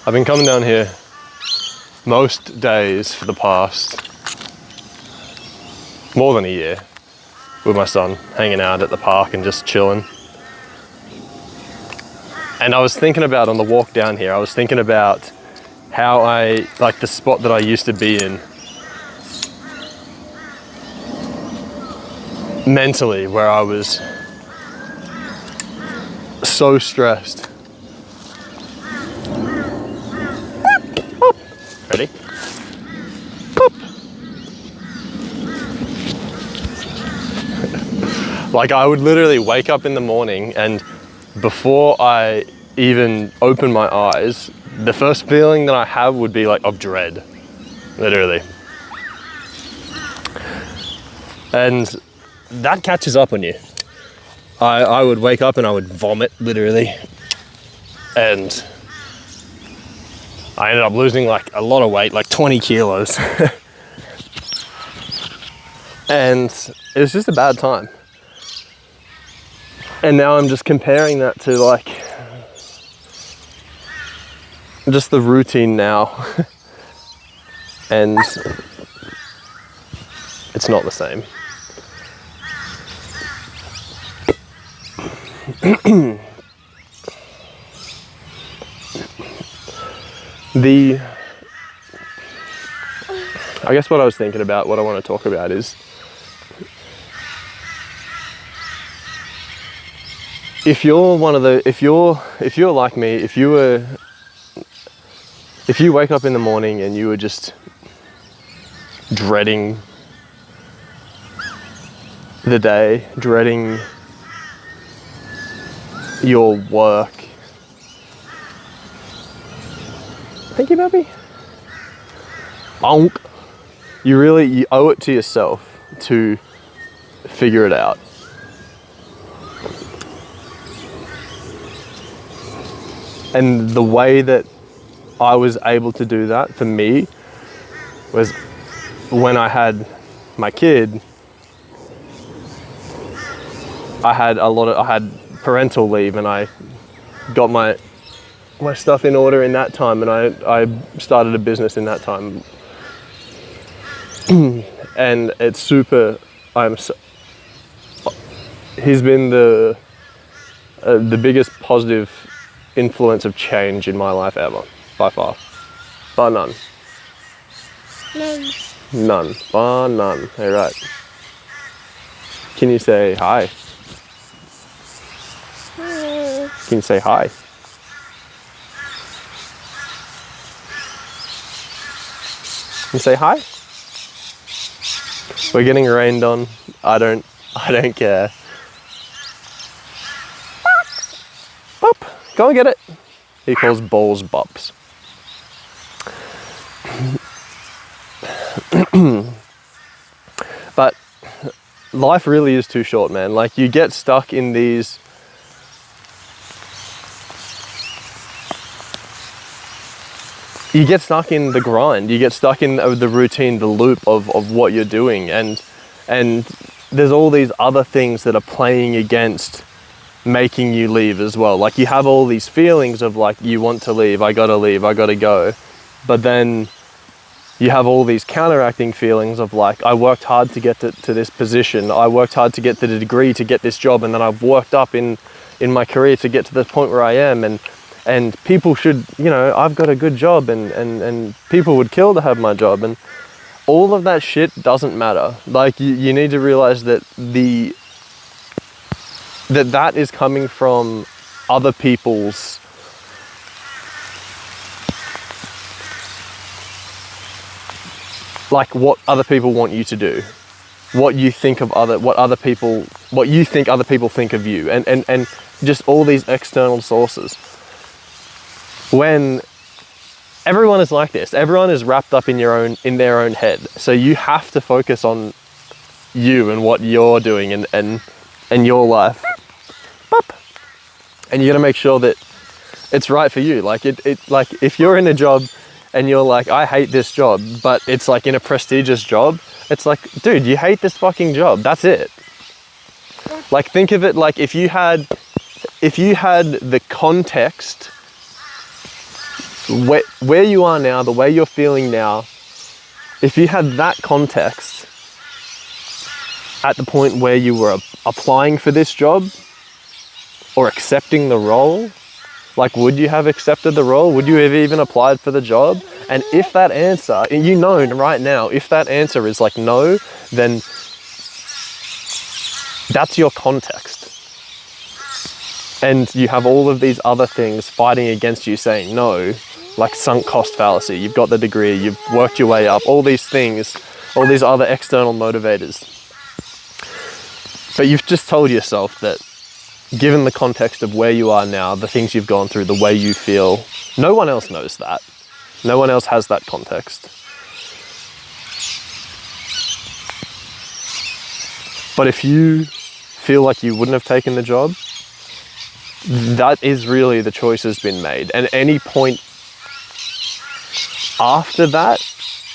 I've been coming down here most days for the past more than a year with my son, hanging out at the park and just chilling. And I was thinking about, on the walk down here, I was thinking about how like the spot that I used to be in mentally, where I was so stressed. Ready? Like, I would literally wake up in the morning, and before I even open my eyes, the first feeling that I have would be like of dread, literally. And that catches up on you. I would wake up and I would vomit, literally. And I ended up losing like a lot of weight, like 20 kilos. And it was just a bad time. And now I'm just comparing that to like just the routine now. And it's not the same. I guess what I was thinking about, what I want to talk about is, if you're like me, if you wake up in the morning and you were just dreading the day, dreading your work. Thank you, baby. You owe it to yourself to figure it out. And the way that I was able to do that for me was when I had my kid. I had parental leave, and I got my stuff in order in that time, and I started a business in that time. And it's super, he's been the biggest positive influence of change in my life ever, by far. Bar none. None. Bar none. Hey, right. Can you say hi? Can you say hi? Can you say hi? We're getting rained on. I don't care. Bop. Go and get it. He calls balls bops. But life really is too short, man. Like, you get stuck in these you get stuck in the grind, you get stuck in the routine, the loop of what you're doing, and there's all these other things that are playing against making you leave as well. Like, you have all these feelings of like, you want to leave, I gotta go, but then you have all these counteracting feelings of like, I worked hard to get to this position, I worked hard to get the degree to get this job, and then I've worked up in my career to get to the point where I am, and people should, I've got a good job, and people would kill to have my job, and all of that shit doesn't matter. Like, you need to realize that that is coming from other people's like what other people want you to do, what you think other people think of you, and just all these external sources. When everyone is like this, everyone is wrapped up in their own head. So you have to focus on you and what you're doing and your life. And you got to make sure that it's right for you. Like like if you're in a job and you're like, I hate this job, but it's like in a prestigious job, it's like, dude, you hate this fucking job. That's it. Like, think of it like if you had the context where you are now, the way you're feeling now, if you had that context at the point where you were applying for this job or accepting the role, like, would you have accepted the role? Would you have even applied for the job? And if that answer, you know right now, if that answer is like no, then that's your context. And you have all of these other things fighting against you saying no, like sunk cost fallacy. You've got the degree, you've worked your way up, all these things, all these other external motivators. But you've just told yourself that given the context of where you are now, the things you've gone through, the way you feel, no one else knows that. No one else has that context. But if you feel like you wouldn't have taken the job, that is really the choice has been made. And any point after that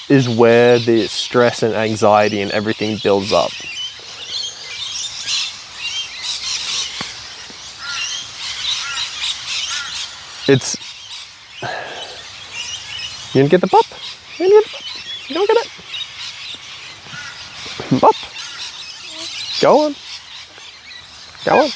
is where the stress and anxiety and everything builds up. It's, you gonna get the pop? You gonna get the pop? You gonna get it? Pop. Go on. Go on.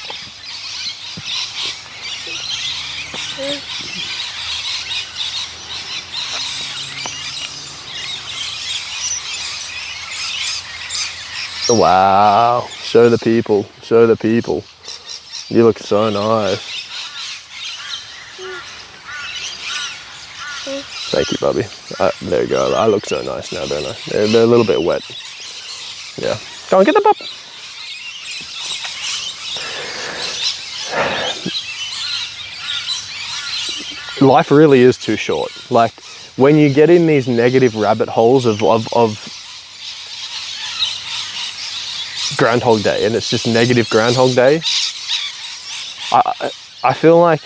Wow. Show the people. Show the people. You look so nice. Thank you, Bubby. There you go. I look so nice now, don't I? They're a little bit wet. Yeah. Go on, get the pup. Life really is too short. Like, when you get in these negative rabbit holes of Groundhog Day, and it's just negative Groundhog Day, I feel like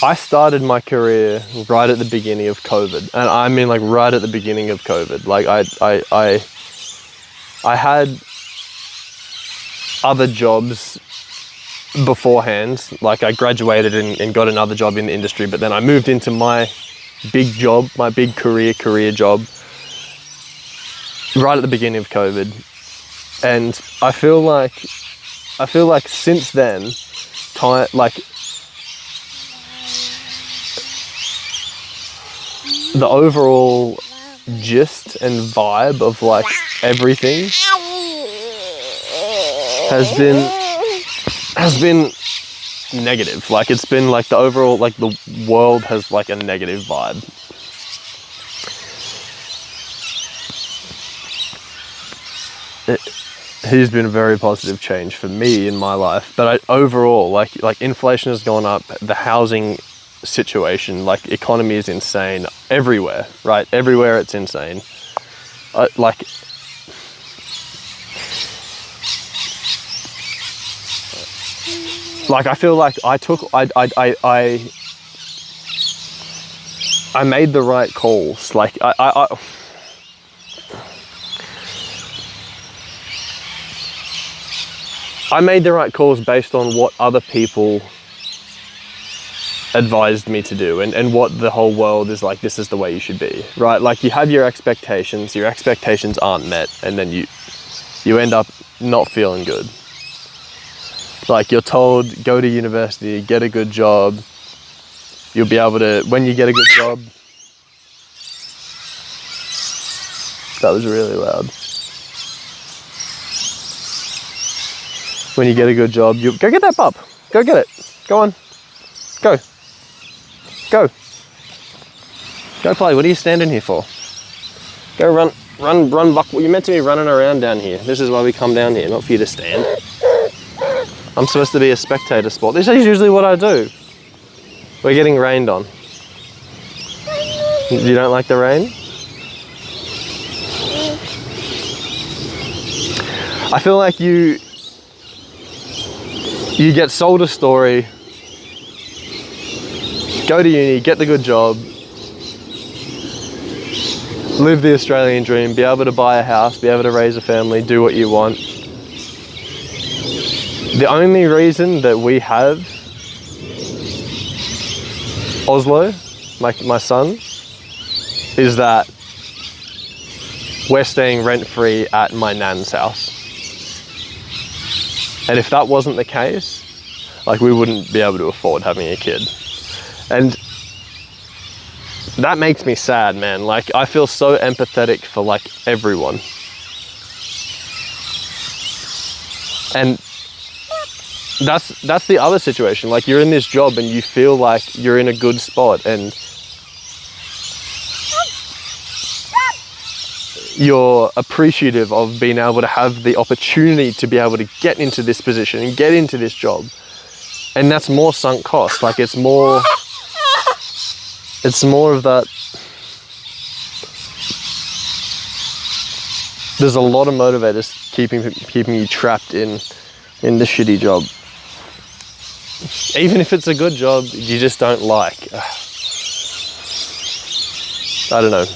I started my career right at the beginning of COVID, and I mean like right at the beginning of COVID. Like I had other jobs beforehand. Like, I graduated and got another job in the industry, but then I moved into my big job, my big career job, right at the beginning of COVID. And I feel like since then, the overall gist and vibe of like everything has been negative. Like, it's been like the overall, like the world has like a negative vibe. It has been a very positive change for me in my life, but overall, like inflation has gone up, the housing situation, like economy is insane everywhere, right? Everywhere it's insane. Like I feel like I made the right calls. Like I made the right calls based on what other people advised me to do, and what the whole world is like, this is the way you should be, right? Like, you have your expectations aren't met, and then you end up not feeling good. Like, you're told, go to university, get a good job, you'll be able to, when you get a good job, that was really loud. When you get a good job, you go get that pup, go get it, go on, go. Go play. What are you standing here for? Go run, Buck. Well, you're meant to be running around down here. This is why we come down here, not for you to stand. I'm supposed to be a spectator sport. This is usually what I do. We're getting rained on. You don't like the rain? I feel like you get sold a story, go to uni, get the good job, live the Australian dream, be able to buy a house, be able to raise a family, do what you want. The only reason that we have Oslo, my son, is that we're staying rent-free at my nan's house. And if that wasn't the case, like, we wouldn't be able to afford having a kid. And that makes me sad, man. Like, I feel so empathetic for like everyone. And that's the other situation. Like, you're in this job and you feel like you're in a good spot and you're appreciative of being able to have the opportunity to be able to get into this position and get into this job. And that's more sunk cost. Like, it's more of that. There's a lot of motivators keeping you trapped in the shitty job. Even if it's a good job, you just don't like. I don't know.